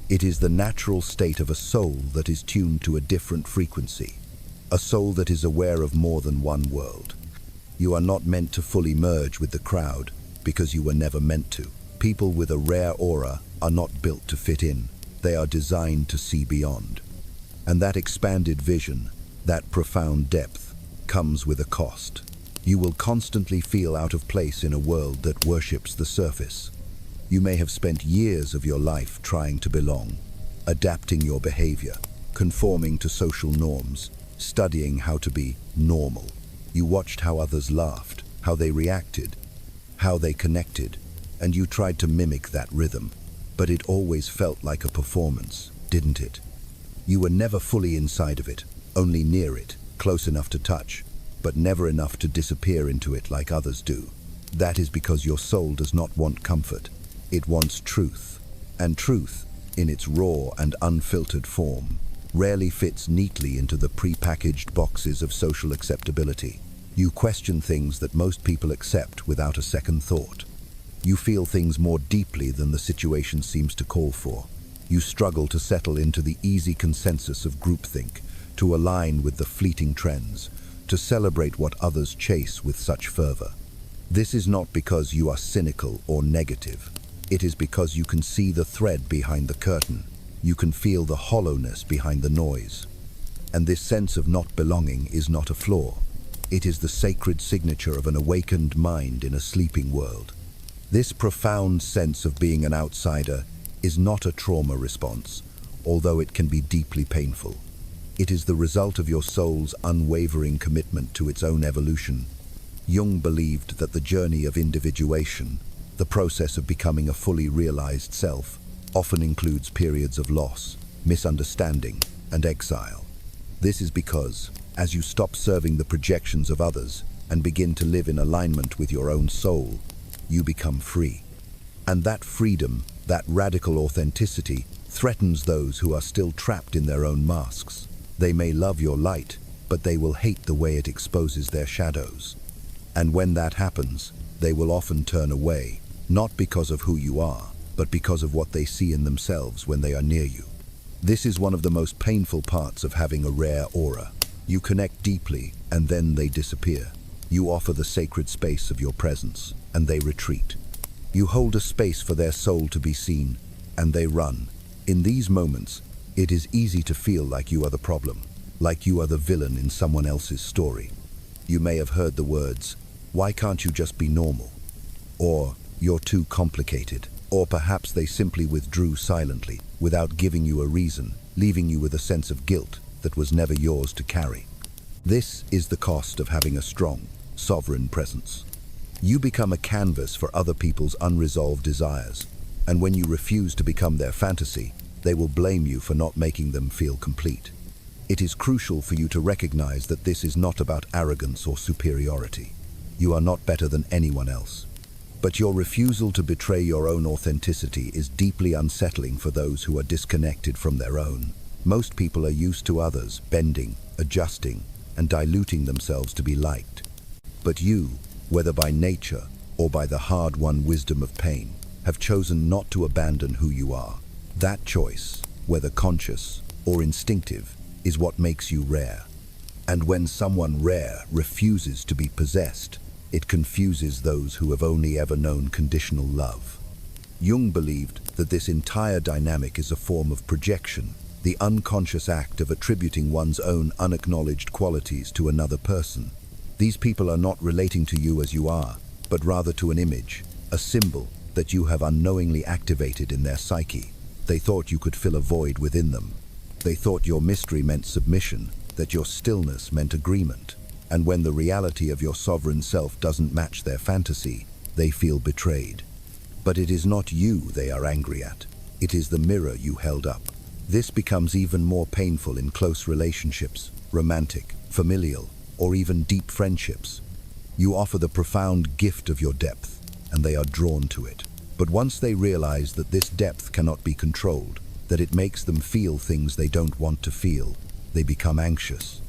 It is the natural state of a soul that is tuned to a different frequency, a soul that is aware of more than one world. You are not meant to fully merge with the crowd because you were never meant to. People with a rare aura are not built to fit in. They are designed to see beyond. And that expanded vision, that profound depth, comes with a cost. You will constantly feel out of place in a world that worships the surface. You may have spent years of your life trying to belong, adapting your behavior, conforming to social norms, studying how to be normal. You watched how others laughed, how they reacted, how they connected, and you tried to mimic that rhythm. But it always felt like a performance, didn't it? You were never fully inside of it, only near it, close enough to touch, but never enough to disappear into it like others do. That is because your soul does not want comfort. It wants truth. And truth, in its raw and unfiltered form, rarely fits neatly into the pre-packaged boxes of social acceptability. You question things that most people accept without a second thought. You feel things more deeply than the situation seems to call for. You struggle to settle into the easy consensus of groupthink, to align with the fleeting trends, to celebrate what others chase with such fervor. This is not because you are cynical or negative. It is because you can see the thread behind the curtain. You can feel the hollowness behind the noise. And this sense of not belonging is not a flaw. It is the sacred signature of an awakened mind in a sleeping world. This profound sense of being an outsider is not a trauma response, although it can be deeply painful. It is the result of your soul's unwavering commitment to its own evolution. Jung believed that the journey of individuation, the process of becoming a fully realized self, often includes periods of loss, misunderstanding, and exile. This is because, as you stop serving the projections of others and begin to live in alignment with your own soul, you become free. And that freedom, that radical authenticity, threatens those who are still trapped in their own masks. They may love your light, but they will hate the way it exposes their shadows. And when that happens, they will often turn away, not because of who you are, but because of what they see in themselves when they are near you. This is one of the most painful parts of having a rare aura. You connect deeply, and then they disappear. You offer the sacred space of your presence, and they retreat. You hold a space for their soul to be seen, and they run. In these moments, it is easy to feel like you are the problem, like you are the villain in someone else's story. You may have heard the words, "Why can't you just be normal?" or "You're too complicated," or perhaps they simply withdrew silently, without giving you a reason, leaving you with a sense of guilt that was never yours to carry. This is the cost of having a strong, sovereign presence. You become a canvas for other people's unresolved desires, and when you refuse to become their fantasy, they will blame you for not making them feel complete. It is crucial for you to recognize that this is not about arrogance or superiority. You are not better than anyone else. But your refusal to betray your own authenticity is deeply unsettling for those who are disconnected from their own. Most people are used to others bending, adjusting, and diluting themselves to be liked. But you, whether by nature or by the hard-won wisdom of pain, have chosen not to abandon who you are. That choice, whether conscious or instinctive, is what makes you rare. And when someone rare refuses to be possessed, it confuses those who have only ever known conditional love. Jung believed that this entire dynamic is a form of projection, the unconscious act of attributing one's own unacknowledged qualities to another person. These people are not relating to you as you are, but rather to an image, a symbol that you have unknowingly activated in their psyche. They thought you could fill a void within them. They thought your mystery meant submission, that your stillness meant agreement. And when the reality of your sovereign self doesn't match their fantasy, they feel betrayed. But it is not you they are angry at. It is the mirror you held up. This becomes even more painful in close relationships, romantic, familial, or even deep friendships. You offer the profound gift of your depth, and they are drawn to it. But once they realize that this depth cannot be controlled, that it makes them feel things they don't want to feel, they become anxious.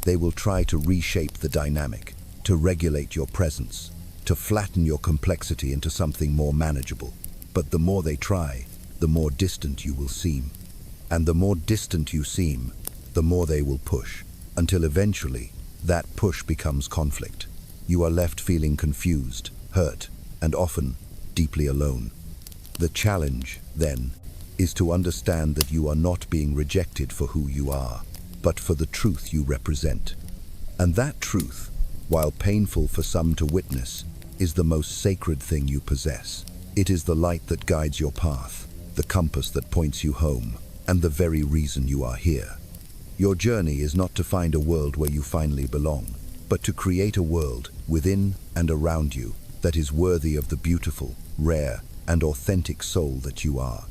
They will try to reshape the dynamic, to regulate your presence, to flatten your complexity into something more manageable. But the more they try, the more distant you will seem. And the more distant you seem, the more they will push, until eventually that push becomes conflict. You are left feeling confused, hurt, and often deeply alone. The challenge, then, is to understand that you are not being rejected for who you are, but for the truth you represent. And that truth, while painful for some to witness, is the most sacred thing you possess. It is the light that guides your path, the compass that points you home, and the very reason you are here. Your journey is not to find a world where you finally belong, but to create a world within and around you that is worthy of the beautiful, rare, and authentic soul that you are.